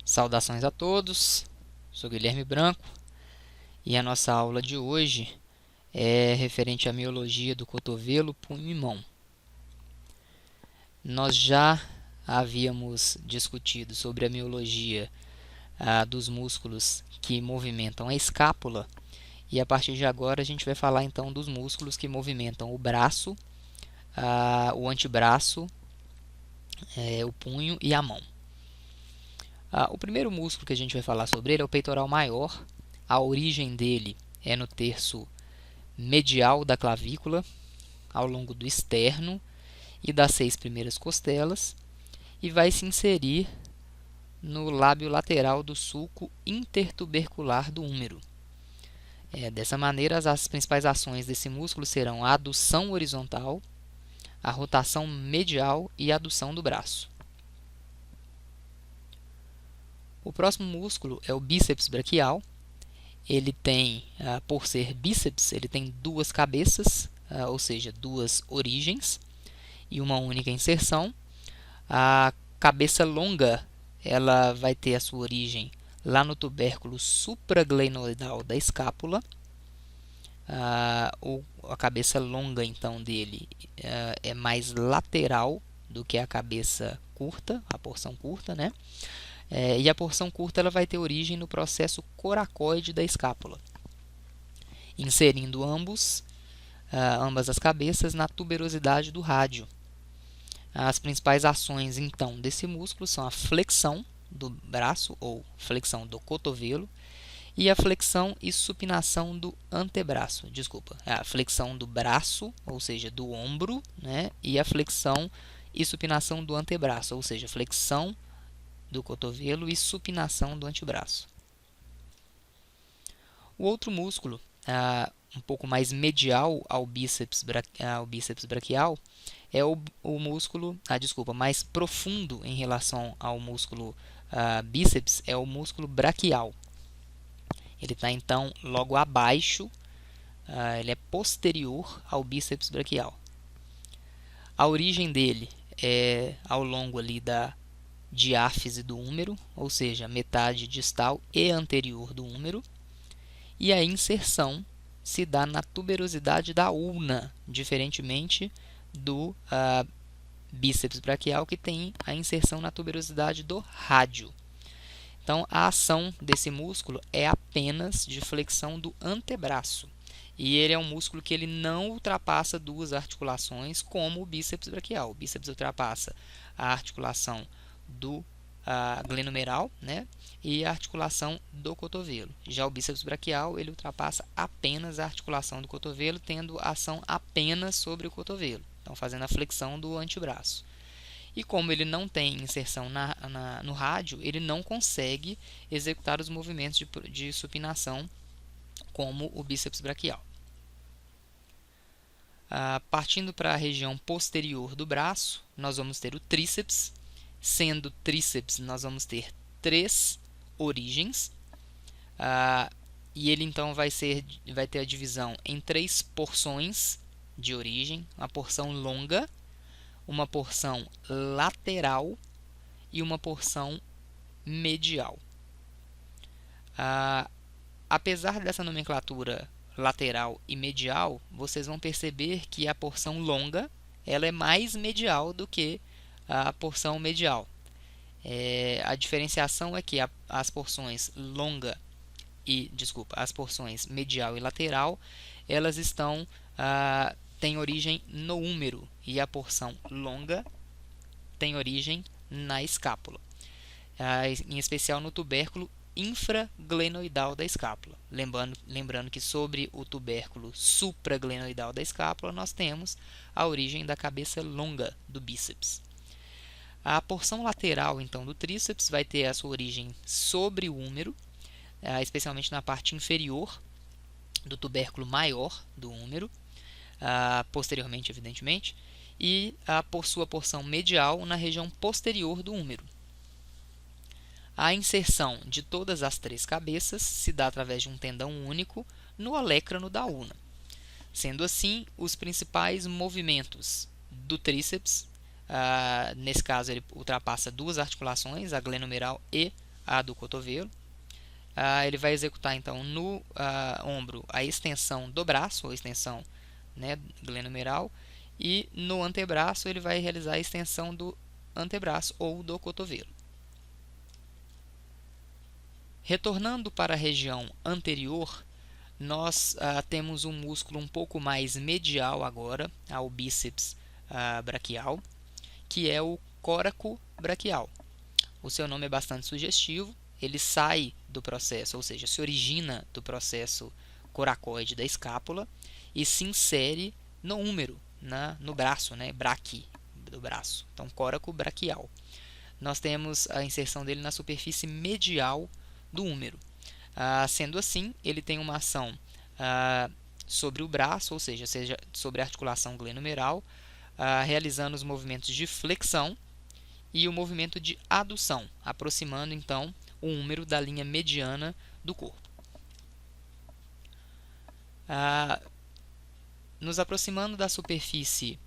Saudações a todos, sou Guilherme Branco e a nossa aula de hoje é referente à miologia do cotovelo, punho e mão. Nós já havíamos discutido sobre a miologia dos músculos que movimentam a escápula e a partir de agora a gente vai falar então dos músculos que movimentam o braço, o antebraço, o punho e a mão. O primeiro músculo que a gente vai falar sobre ele é o peitoral maior. A origem dele é no terço medial da clavícula, ao longo do externo e das 6 primeiras costelas, e vai se inserir no lábio lateral do sulco intertubercular do húmero. Dessa maneira, as principais ações desse músculo serão a adução horizontal, a rotação medial e a adução do braço. O próximo músculo é o bíceps braquial. Ele tem, por ser bíceps, ele tem duas cabeças, ou seja, duas origens e uma única inserção. A cabeça longa, ela vai ter a sua origem lá no tubérculo supraglenoidal da escápula. A cabeça longa, então, dele é mais lateral do que a cabeça curta, a porção curta, né? E a porção curta ela vai ter origem no processo coracoide da escápula, inserindo ambas as cabeças na tuberosidade do rádio. As principais ações, então, desse músculo são a flexão do braço, ou flexão do cotovelo, e a flexão e supinação do antebraço. A flexão do braço, ou seja, do ombro, né? E a flexão e supinação do antebraço, ou seja, flexão do cotovelo e supinação do antebraço. O outro músculo, um pouco mais medial ao bíceps braquial, é o músculo, mais profundo em relação ao músculo bíceps, é o músculo braquial. Ele está então logo abaixo, ele é posterior ao bíceps braquial. A origem dele é ao longo ali da diáfise do húmero, ou seja, metade distal e anterior do húmero, e a inserção se dá na tuberosidade da ulna, diferentemente do bíceps braquial, que tem a inserção na tuberosidade do rádio. Então, a ação desse músculo é apenas de flexão do antebraço, e ele é um músculo que ele não ultrapassa duas articulações como o bíceps braquial. O bíceps ultrapassa a articulação do glenomeral, né, e a articulação do cotovelo. Já o bíceps braquial ele ultrapassa apenas a articulação do cotovelo, tendo ação apenas sobre o cotovelo, então fazendo a flexão do antebraço. E como ele não tem inserção no rádio, ele não consegue executar os movimentos de supinação como o bíceps braquial. Partindo para a região posterior do braço, nós vamos ter o tríceps. Sendo tríceps, nós vamos ter 3 origens, e ele então vai ter a divisão em 3 porções de origem: uma porção longa, uma porção lateral e uma porção medial. Apesar dessa nomenclatura lateral e medial, vocês vão perceber que a porção longa ela é mais medial do que a porção medial. A diferenciação é que as porções as porções medial e lateral, elas têm origem no húmero, e a porção longa tem origem na escápula, em especial no tubérculo infraglenoidal da escápula. Lembrando que sobre o tubérculo supraglenoidal da escápula nós temos a origem da cabeça longa do bíceps. A porção lateral, então, do tríceps vai ter a sua origem sobre o húmero, especialmente na parte inferior do tubérculo maior do húmero, posteriormente, evidentemente, e por sua porção medial na região posterior do húmero. A inserção de todas as 3 cabeças se dá através de um tendão único no olécrano da ulna. Sendo assim, os principais movimentos do tríceps, nesse caso ele ultrapassa 2 articulações, a glenomeral e à do cotovelo. Ele vai executar então no ombro a extensão do braço, ou extensão, né, glenomeral, e no antebraço ele vai realizar a extensão do antebraço ou do cotovelo. Retornando para a região anterior, nós temos um músculo um pouco mais medial agora ao bíceps braquial, que é o côraco braquial. O seu nome é bastante sugestivo, ele sai do processo, ou seja, se origina do processo coracoide da escápula e se insere no húmero, no braço, né, braque do braço. Então, côraco braquial. Nós temos a inserção dele na superfície medial do húmero. Sendo assim, ele tem uma ação sobre o braço, ou seja, sobre a articulação glenomeral, realizando os movimentos de flexão e o movimento de adução, aproximando então o húmero da linha mediana do corpo. Nos aproximando da superfície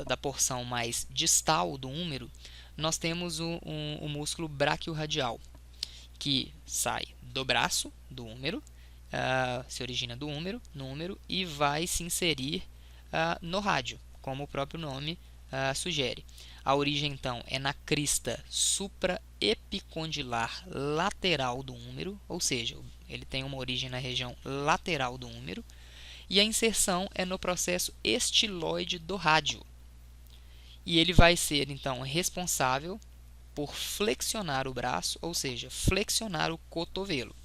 da porção mais distal do húmero, nós temos o músculo braquiorradial, que sai do braço, do húmero, se origina do húmero, no húmero, e vai se inserir no rádio, como o próprio nome sugere. A origem, então, é na crista supraepicondilar lateral do húmero, ou seja, ele tem uma origem na região lateral do húmero, e a inserção é no processo estiloide do rádio. E ele vai ser, então, responsável por flexionar o braço, ou seja, flexionar o cotovelo.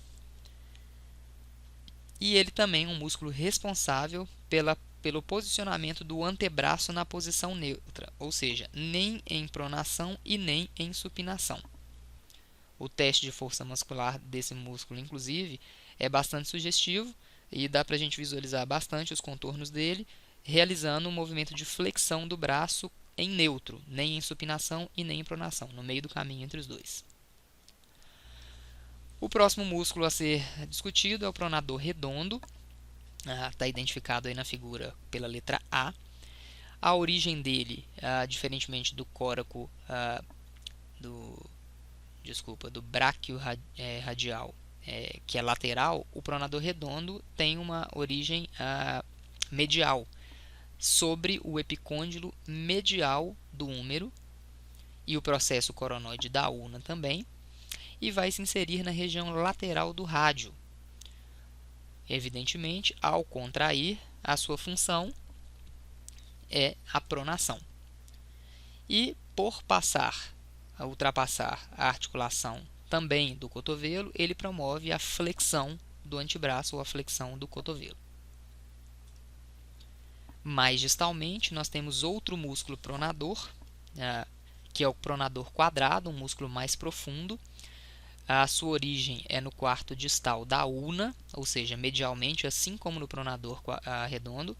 E ele também é um músculo responsável pelo posicionamento do antebraço na posição neutra, ou seja, nem em pronação e nem em supinação. O teste de força muscular desse músculo, inclusive, é bastante sugestivo e dá para a gente visualizar bastante os contornos dele, realizando um movimento de flexão do braço em neutro, nem em supinação e nem em pronação, no meio do caminho entre os dois. O próximo músculo a ser discutido é o pronador redondo, está identificado aí na figura pela letra A. A origem dele, diferentemente do côraco, do bráquio radial, que é lateral, o pronador redondo tem uma origem medial, sobre o epicôndilo medial do húmero e o processo coronoide da ulna também, e vai se inserir na região lateral do rádio. Evidentemente, ao contrair, a sua função é a pronação. E por ultrapassar a articulação também do cotovelo, ele promove a flexão do antebraço ou a flexão do cotovelo. Mais distalmente, nós temos outro músculo pronador, que é o pronador quadrado, um músculo mais profundo. A sua origem é no quarto distal da ulna, ou seja, medialmente, assim como no pronador redondo.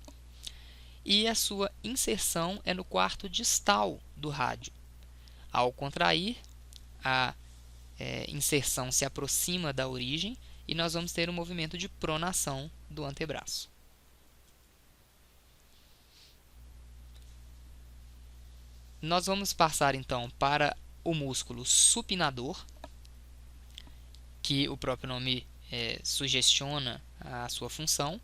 E a sua inserção é no quarto distal do rádio. Ao contrair, a inserção se aproxima da origem e nós vamos ter um movimento de pronação do antebraço. Nós vamos passar então para o músculo supinador, que o próprio nome sugestiona a sua função.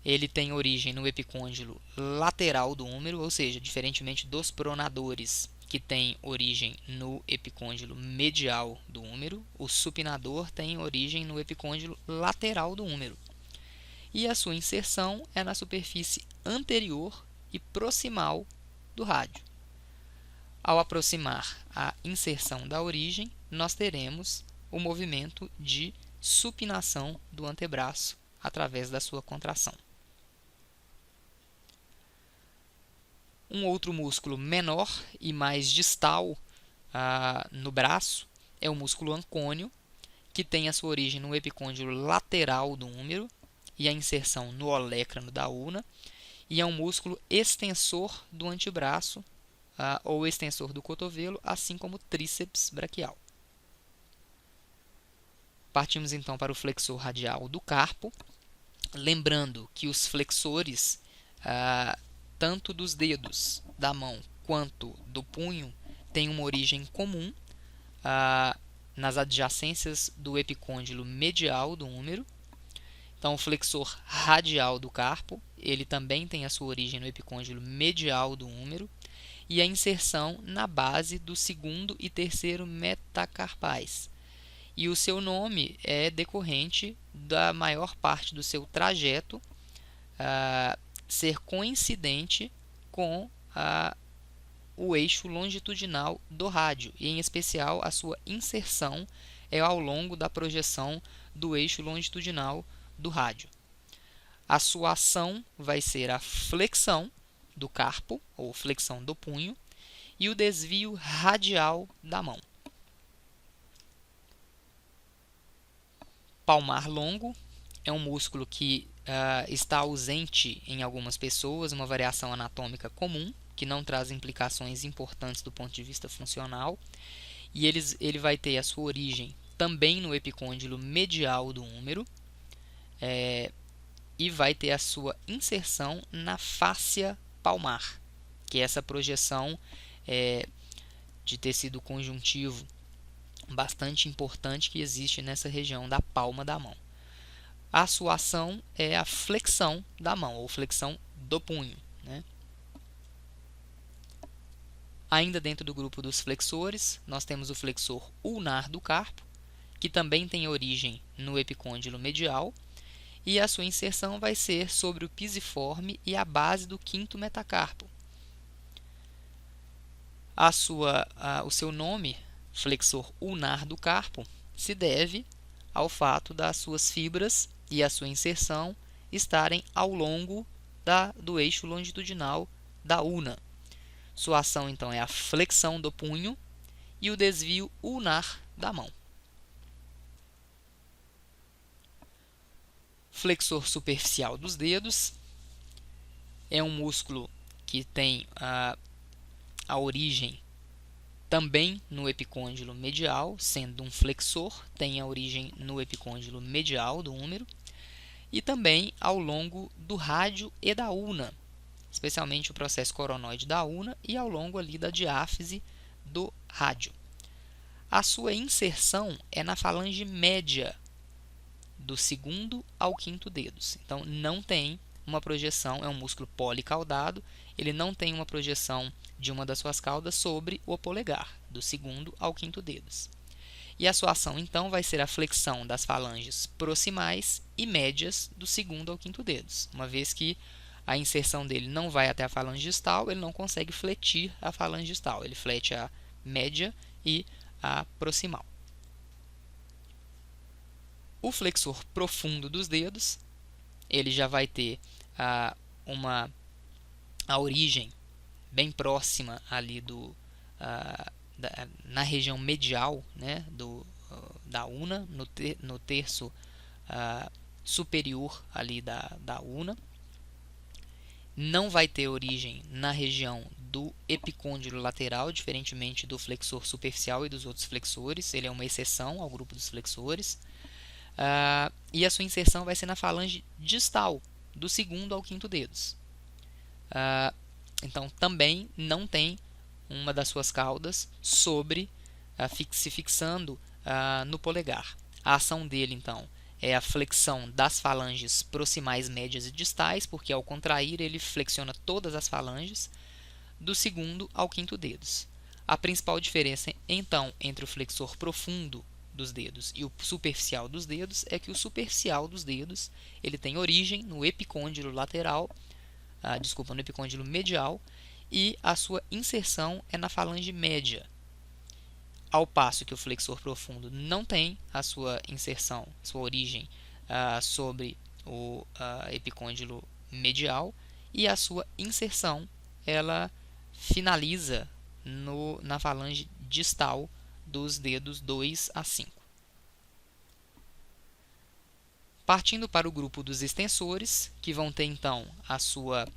Ele tem origem no epicôndilo lateral do húmero, ou seja, diferentemente dos pronadores, que tem origem no epicôndilo medial do húmero, o supinador tem origem no epicôndilo lateral do húmero. E a sua inserção é na superfície anterior e proximal do rádio. Ao aproximar a inserção da origem, nós teremos o movimento de supinação do antebraço através da sua contração. Um outro músculo menor e mais distal no braço é o músculo ancônio, que tem a sua origem no epicôndilo lateral do húmero e a inserção no olécrano da ulna, e é um músculo extensor do antebraço ou extensor do cotovelo, assim como o tríceps braquial. Partimos então para o flexor radial do carpo, lembrando que os flexores, tanto dos dedos da mão quanto do punho, têm uma origem comum, nas adjacências do epicôndilo medial do húmero. Então, o flexor radial do carpo, ele também tem a sua origem no epicôndilo medial do húmero, e a inserção na base do segundo e terceiro metacarpais. E o seu nome é decorrente da maior parte do seu trajeto ser coincidente com o eixo longitudinal do rádio, e em especial a sua inserção é ao longo da projeção do eixo longitudinal do rádio. A sua ação vai ser a flexão do carpo, ou flexão do punho, e o desvio radial da mão. Palmar longo é um músculo que está ausente em algumas pessoas, uma variação anatômica comum, que não traz implicações importantes do ponto de vista funcional, e ele vai ter a sua origem também no epicôndilo medial do húmero, e vai ter a sua inserção na fáscia palmar, que é essa projeção de tecido conjuntivo bastante importante que existe nessa região da palma da mão. A sua ação é a flexão da mão, ou flexão do punho, né? Ainda dentro do grupo dos flexores, nós temos o flexor ulnar do carpo, que também tem origem no epicôndilo medial, e a sua inserção vai ser sobre o pisiforme e a base do quinto metacarpo. O seu nome, flexor ulnar do carpo, se deve ao fato das suas fibras e a sua inserção estarem ao longo do eixo longitudinal da ulna. Sua ação, então, é a flexão do punho e o desvio ulnar da mão. Flexor superficial dos dedos é um músculo que tem a origem também no epicôndilo medial, sendo um flexor, tem a origem no epicôndilo medial do húmero, e também ao longo do rádio e da ulna, especialmente o processo coronoide da ulna e ao longo ali da diáfise do rádio. A sua inserção é na falange média do segundo ao quinto dedos. Então, não tem uma projeção, é um músculo policaudado, ele não tem uma projeção de uma das suas caudas sobre o polegar, do segundo ao quinto dedos. E a sua ação, então, vai ser a flexão das falanges proximais e médias do segundo ao quinto dedos. Uma vez que a inserção dele não vai até a falange distal, ele não consegue fletir a falange distal, ele flete a média e a proximal. O flexor profundo dos dedos, ele já vai ter a origem bem próxima ali na região medial, né, da ulna, no terço superior ali da ulna. Não vai ter origem na região do epicôndilo lateral, diferentemente do flexor superficial e dos outros flexores. Ele é uma exceção ao grupo dos flexores. E a sua inserção vai ser na falange distal, do segundo ao quinto dedos. Então, também não tem uma das suas caudas se fixando no polegar. A ação dele, então, é a flexão das falanges proximais, médias e distais, porque ao contrair ele flexiona todas as falanges, do segundo ao quinto dedos. A principal diferença, então, entre o flexor profundo dos dedos e o superficial dos dedos é que o superficial dos dedos ele tem origem no epicôndilo lateral, no epicôndilo medial, e a sua inserção é na falange média, ao passo que o flexor profundo não tem a sua inserção, sua origem sobre o epicôndilo medial, e a sua inserção ela finaliza na falange distal dos dedos 2 a 5. Partindo para o grupo dos extensores, que vão ter então a sua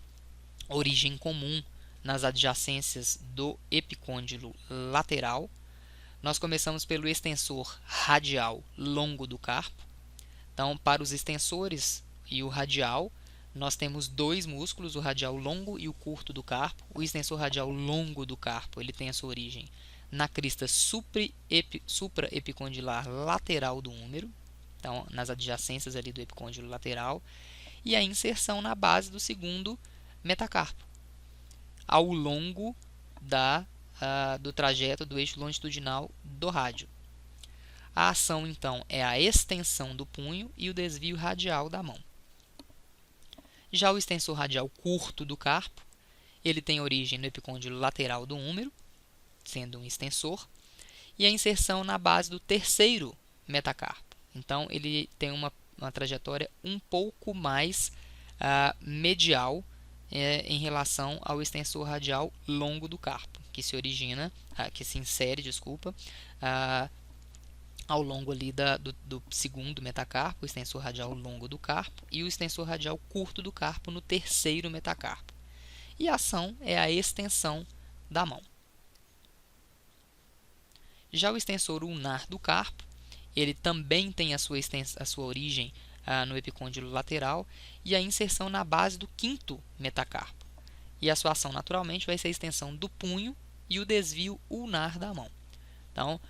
origem comum nas adjacências do epicôndilo lateral, nós começamos pelo extensor radial longo do carpo. Então, para os extensores e o radial, nós temos dois músculos, o radial longo e o curto do carpo. O extensor radial longo do carpo ele tem a sua origem na crista supraepicondilar lateral do húmero, então nas adjacências ali do epicôndilo lateral, e a inserção na base do segundo metacarpo, ao longo do trajeto do eixo longitudinal do rádio. A ação, então, é a extensão do punho e o desvio radial da mão. Já o extensor radial curto do carpo, ele tem origem no epicôndilo lateral do húmero, sendo um extensor, e a inserção na base do terceiro metacarpo. Então, ele tem uma trajetória um pouco mais medial em relação ao extensor radial longo do carpo, que se insere, ao longo ali do segundo metacarpo, o extensor radial longo do carpo, e o extensor radial curto do carpo no terceiro metacarpo. E a ação é a extensão da mão. Já o extensor ulnar do carpo, ele também tem a sua origem no epicôndilo lateral e a inserção na base do quinto metacarpo. E a sua ação, naturalmente, vai ser a extensão do punho e o desvio ulnar da mão. Então,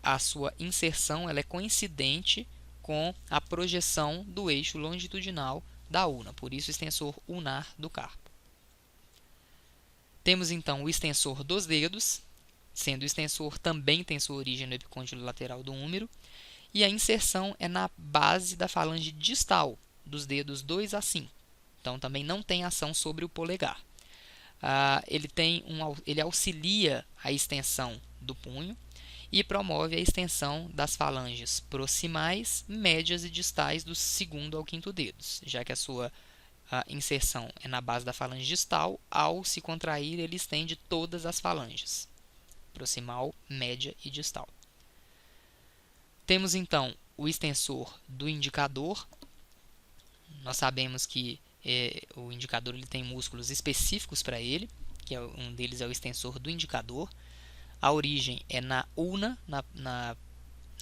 a sua inserção ela é coincidente com a projeção do eixo longitudinal da ulna, por isso o extensor ulnar do carpo. Temos então o extensor dos dedos, sendo o extensor também tem sua origem no epicôndilo lateral do húmero, e a inserção é na base da falange distal dos dedos 2 a 5. Então também não tem ação sobre o polegar. Ele auxilia a extensão do punho e promove a extensão das falanges proximais, médias e distais do segundo ao quinto dedos, já que a sua inserção é na base da falange distal, ao se contrair ele estende todas as falanges, proximal, média e distal. Temos então o extensor do indicador. Nós sabemos que o indicador ele tem músculos específicos para ele, que um deles é o extensor do indicador. A origem é na ulna,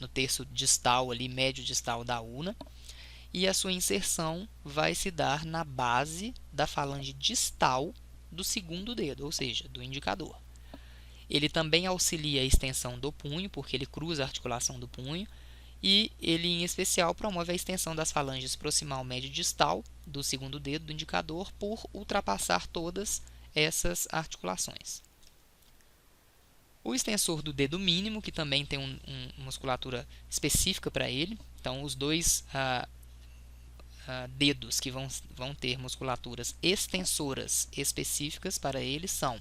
no terço distal, ali, médio distal da ulna, e a sua inserção vai se dar na base da falange distal do segundo dedo, ou seja, do indicador. Ele também auxilia a extensão do punho, porque ele cruza a articulação do punho, e ele, em especial, promove a extensão das falanges proximal, médio e distal do segundo dedo do indicador por ultrapassar todas essas articulações. O extensor do dedo mínimo, que também tem uma musculatura específica para ele, então os dois dedos que vão ter musculaturas extensoras específicas para ele são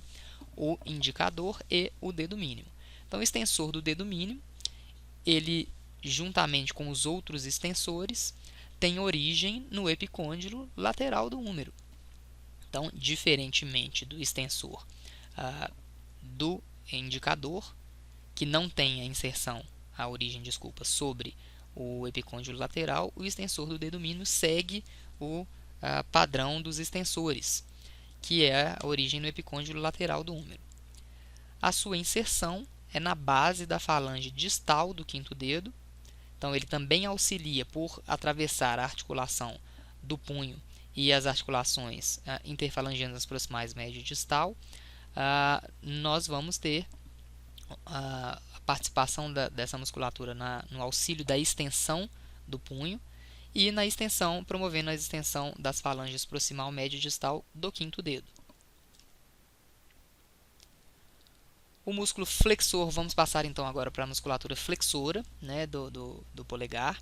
o indicador e o dedo mínimo. Então, o extensor do dedo mínimo, ele, juntamente com os outros extensores, tem origem no epicôndilo lateral do húmero. Então, diferentemente do extensor do indicador, que não tem a origem sobre o epicôndilo lateral, o extensor do dedo mínimo segue o padrão dos extensores, que é a origem no epicôndilo lateral do húmero. A sua inserção é na base da falange distal do quinto dedo, então ele também auxilia por atravessar a articulação do punho e as articulações interfalangianas proximais, médio e distal. Nós vamos ter a participação dessa musculatura no auxílio da extensão do punho e na extensão, promovendo a extensão das falanges proximal, médio e distal do quinto dedo. O músculo flexor, vamos passar então agora para a musculatura flexora, né, do polegar.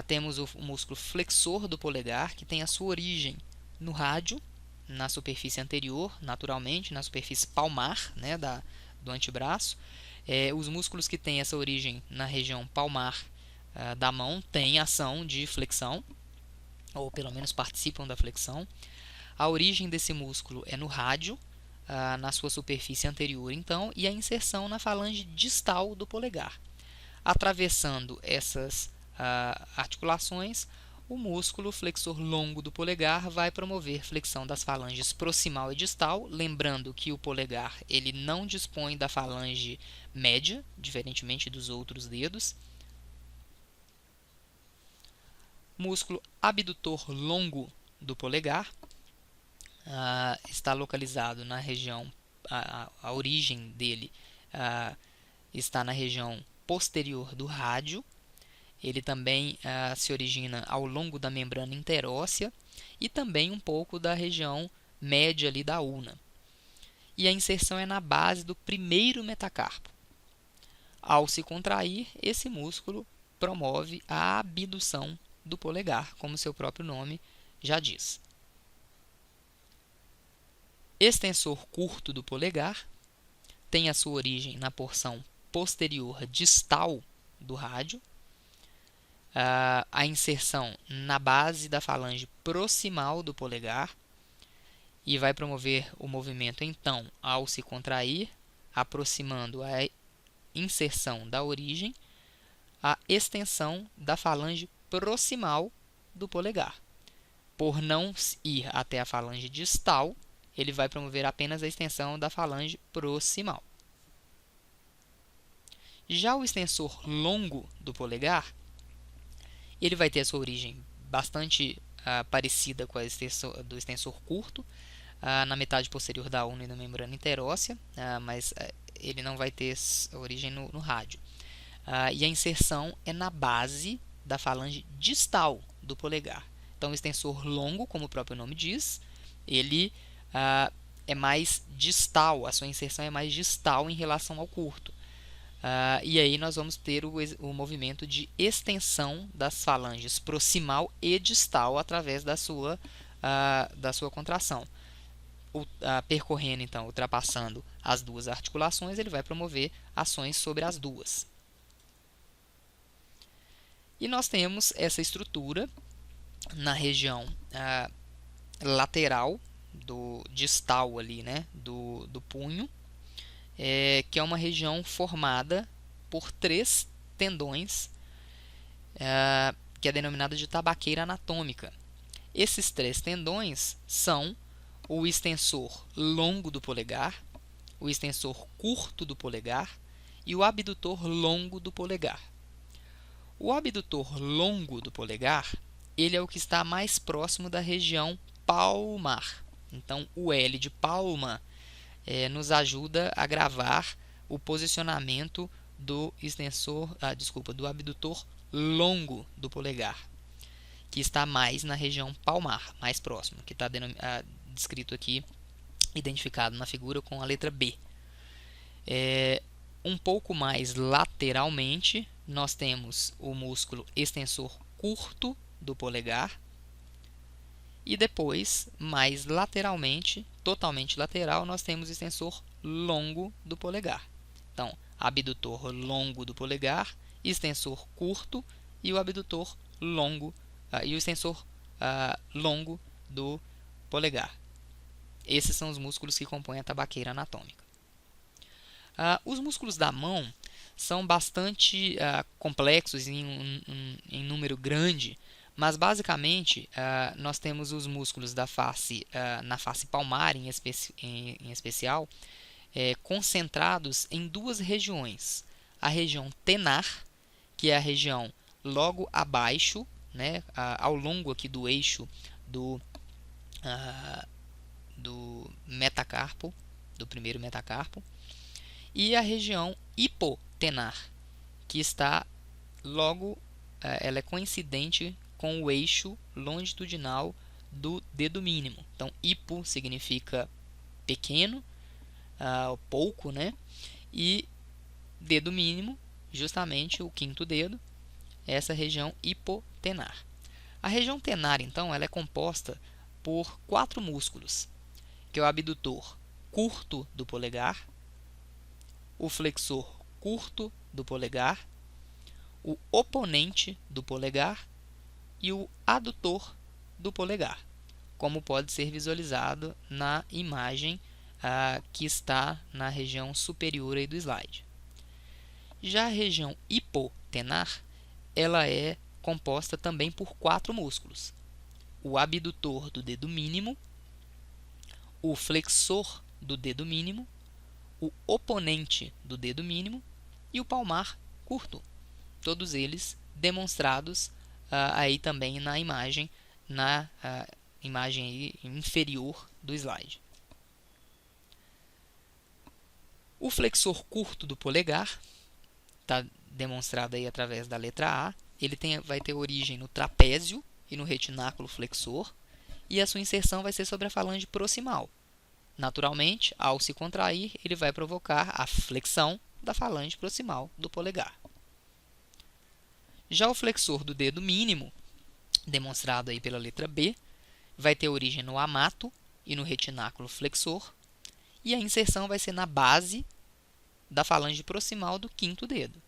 Temos o músculo flexor do polegar, que tem a sua origem no rádio, na superfície anterior, naturalmente, na superfície palmar, né, do antebraço. Os músculos que têm essa origem na região palmar da mão têm ação de flexão, ou pelo menos participam da flexão. A origem desse músculo é no rádio, na sua superfície anterior, então, e a inserção na falange distal do polegar. Atravessando essas articulações, o músculo flexor longo do polegar vai promover flexão das falanges proximal e distal, lembrando que o polegar ele não dispõe da falange média, diferentemente dos outros dedos. Músculo abdutor longo do polegar está localizado na região, a origem dele está na região posterior do rádio. Ele também se origina ao longo da membrana interóssea e também um pouco da região média ali da ulna. E a inserção é na base do primeiro metacarpo. Ao se contrair, esse músculo promove a abdução do polegar, como seu próprio nome já diz. Extensor curto do polegar tem a sua origem na porção posterior distal do rádio. A inserção na base da falange proximal do polegar e vai promover o movimento, então, ao se contrair, aproximando a inserção da origem, a extensão da falange proximal do polegar. Por não ir até a falange distal, ele vai promover apenas a extensão da falange proximal. Já o extensor longo do polegar, ele vai ter a sua origem bastante parecida com a do extensor curto, na metade posterior da ulna e da membrana interóssea, mas ele não vai ter origem no rádio. E a inserção é na base da falange distal do polegar. Então, o extensor longo, como o próprio nome diz, ele é mais distal, a sua inserção é mais distal em relação ao curto. E aí nós vamos ter o movimento de extensão das falanges proximal e distal através da sua contração. Percorrendo, então, ultrapassando as duas articulações, ele vai promover ações sobre as duas. E nós temos essa estrutura na região lateral, distal ali, né, do punho, que é uma região formada por 3 tendões, que é denominada de tabaqueira anatômica. Esses 3 tendões são o extensor longo do polegar, o extensor curto do polegar e o abdutor longo do polegar. O abdutor longo do polegar, ele é o que está mais próximo da região palmar. Então, o L de palma nos ajuda a gravar o posicionamento do do abdutor longo do polegar, que está mais na região palmar, mais próximo, que está descrito aqui, identificado na figura com a letra B. Um pouco mais lateralmente, nós temos o músculo extensor curto do polegar. E depois, mais lateralmente, totalmente lateral, nós temos o extensor longo do polegar. Então, abdutor longo do polegar, extensor curto e o abdutor longo e o extensor longo do polegar. Esses são os músculos que compõem a tabaqueira anatômica. Os músculos da mão são bastante complexos em número grande, mas basicamente nós temos os músculos da face, na face palmar em especial, concentrados em 2 regiões. A região tenar, que é a região logo abaixo, né, ao longo aqui do eixo do metacarpo, do primeiro metacarpo, e a região hipotenar, que está logo, ela é coincidente com o eixo longitudinal do dedo mínimo. Então, hipo significa pequeno, pouco, né? E dedo mínimo, justamente o 5º dedo, essa região hipotenar. A região tenar, então, ela é composta por 4 músculos, que é o abdutor curto do polegar, o flexor curto do polegar, o oponente do polegar e o adutor do polegar, como pode ser visualizado na imagem que está na região superior aí do slide. Já a região hipotenar, ela é composta também por 4 músculos: o abdutor do dedo mínimo, o flexor do dedo mínimo, o oponente do dedo mínimo e o palmar curto. Todos eles demonstrados aí também na imagem aí inferior do slide. O flexor curto do polegar está demonstrado aí através da letra A. Ele vai ter origem no trapézio e no retináculo flexor, e a sua inserção vai ser sobre a falange proximal. Naturalmente, ao se contrair, ele vai provocar a flexão da falange proximal do polegar. Já o flexor do dedo mínimo, demonstrado aí pela letra B, vai ter origem no amato e no retináculo flexor, e a inserção vai ser na base da falange proximal do quinto dedo.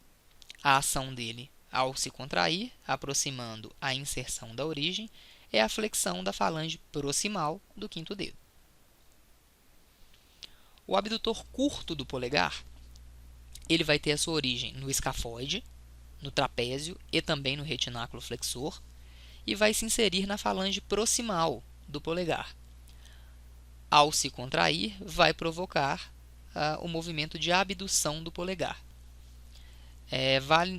A ação dele, ao se contrair, aproximando a inserção da origem, é a flexão da falange proximal do quinto dedo. O abdutor curto do polegar, ele vai ter a sua origem no escafoide, no trapézio e também no retináculo flexor, e vai se inserir na falange proximal do polegar. Ao se contrair, vai provocar o movimento de abdução do polegar.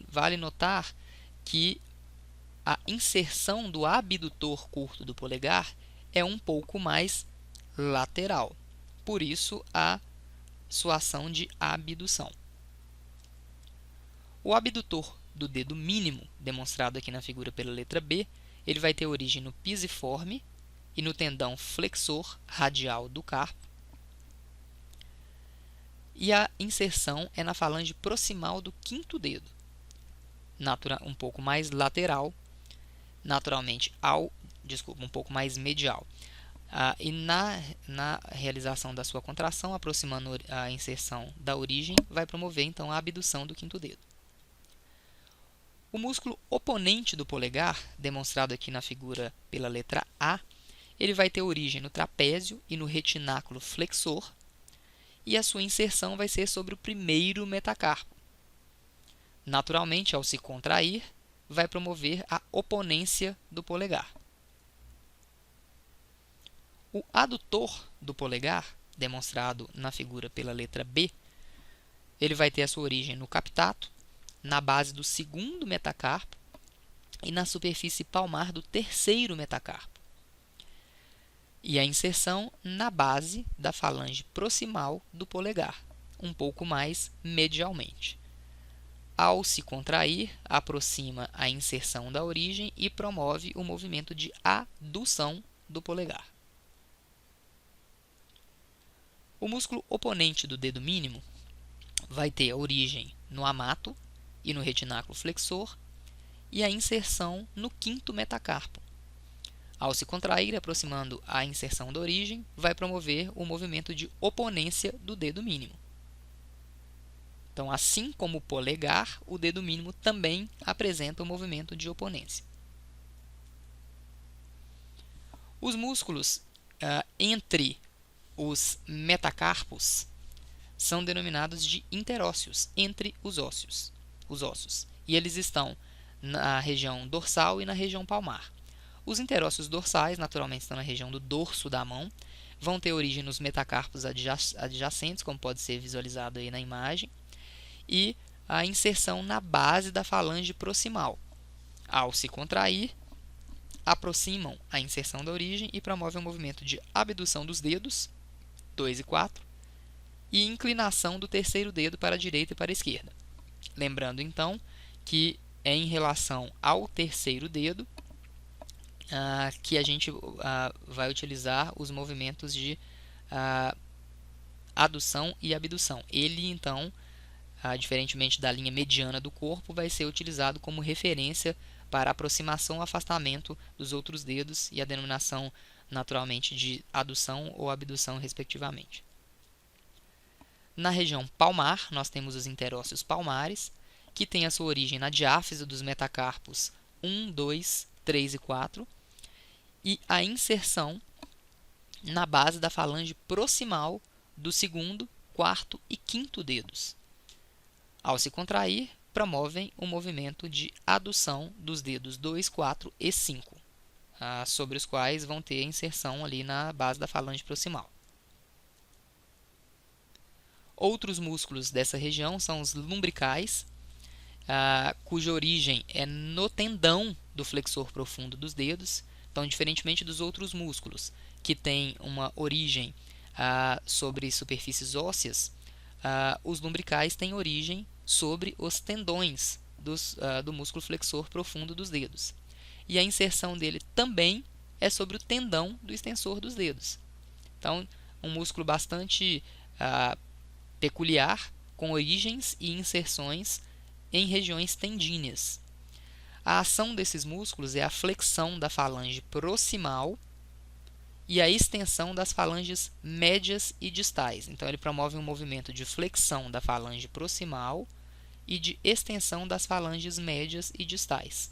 Vale notar que a inserção do abdutor curto do polegar é um pouco mais lateral. Por isso, a sua ação de abdução. O abdutor do dedo mínimo, demonstrado aqui na figura pela letra B, ele vai ter origem no pisiforme e no tendão flexor radial do carpo. E a inserção é na falange proximal do quinto dedo, um pouco mais lateral, naturalmente um pouco mais medial. E na realização da sua contração, aproximando a inserção da origem, vai promover então a abdução do quinto dedo. O músculo oponente do polegar, demonstrado aqui na figura pela letra A, ele vai ter origem no trapézio e no retináculo flexor, e a sua inserção vai ser sobre o primeiro metacarpo. Naturalmente, ao se contrair, vai promover a oponência do polegar. O adutor do polegar, demonstrado na figura pela letra B, ele vai ter a sua origem no captato, na base do segundo metacarpo e na superfície palmar do terceiro metacarpo. E a inserção na base da falange proximal do polegar, um pouco mais medialmente. Ao se contrair, aproxima a inserção da origem e promove o movimento de adução do polegar. O músculo oponente do dedo mínimo vai ter a origem no amato e no retináculo flexor e a inserção no quinto metacarpo. Ao se contrair, aproximando a inserção da origem, vai promover o movimento de oponência do dedo mínimo. Então, assim como o polegar, o dedo mínimo também apresenta o movimento de oponência. Os músculos entre os metacarpos são denominados de interósseos, entre os ossos. E eles estão na região dorsal e na região palmar. Os interósseos dorsais, naturalmente, estão na região do dorso da mão, vão ter origem nos metacarpos adjacentes, como pode ser visualizado aí na imagem, e a inserção na base da falange proximal. Ao se contrair, aproximam a inserção da origem e promovem o movimento de abdução dos dedos, 2 e 4, e inclinação do terceiro dedo para a direita e para a esquerda. Lembrando, então, que é em relação ao terceiro dedo que a gente vai utilizar os movimentos de adução e abdução. Ele, então, diferentemente da linha mediana do corpo, vai ser utilizado como referência para aproximação ou afastamento dos outros dedos e a denominação, naturalmente, de adução ou abdução, respectivamente. Na região palmar, nós temos os interósseos palmares, que têm a sua origem na diáfise dos metacarpos 1, 2, 3 e 4, e a inserção na base da falange proximal do segundo, quarto e quinto dedos. Ao se contrair, promovem o movimento de adução dos dedos 2, 4 e 5, sobre os quais vão ter a inserção ali na base da falange proximal. Outros músculos dessa região são os lumbricais, cuja origem é no tendão do flexor profundo dos dedos. Então, diferentemente dos outros músculos, que têm uma origem sobre superfícies ósseas, os lumbricais têm origem sobre os tendões do músculo flexor profundo dos dedos. E a inserção dele também é sobre o tendão do extensor dos dedos. Então, um músculo bastante peculiar, com origens e inserções em regiões tendíneas. A ação desses músculos é a flexão da falange proximal e a extensão das falanges médias e distais. Então, ele promove um movimento de flexão da falange proximal e de extensão das falanges médias e distais.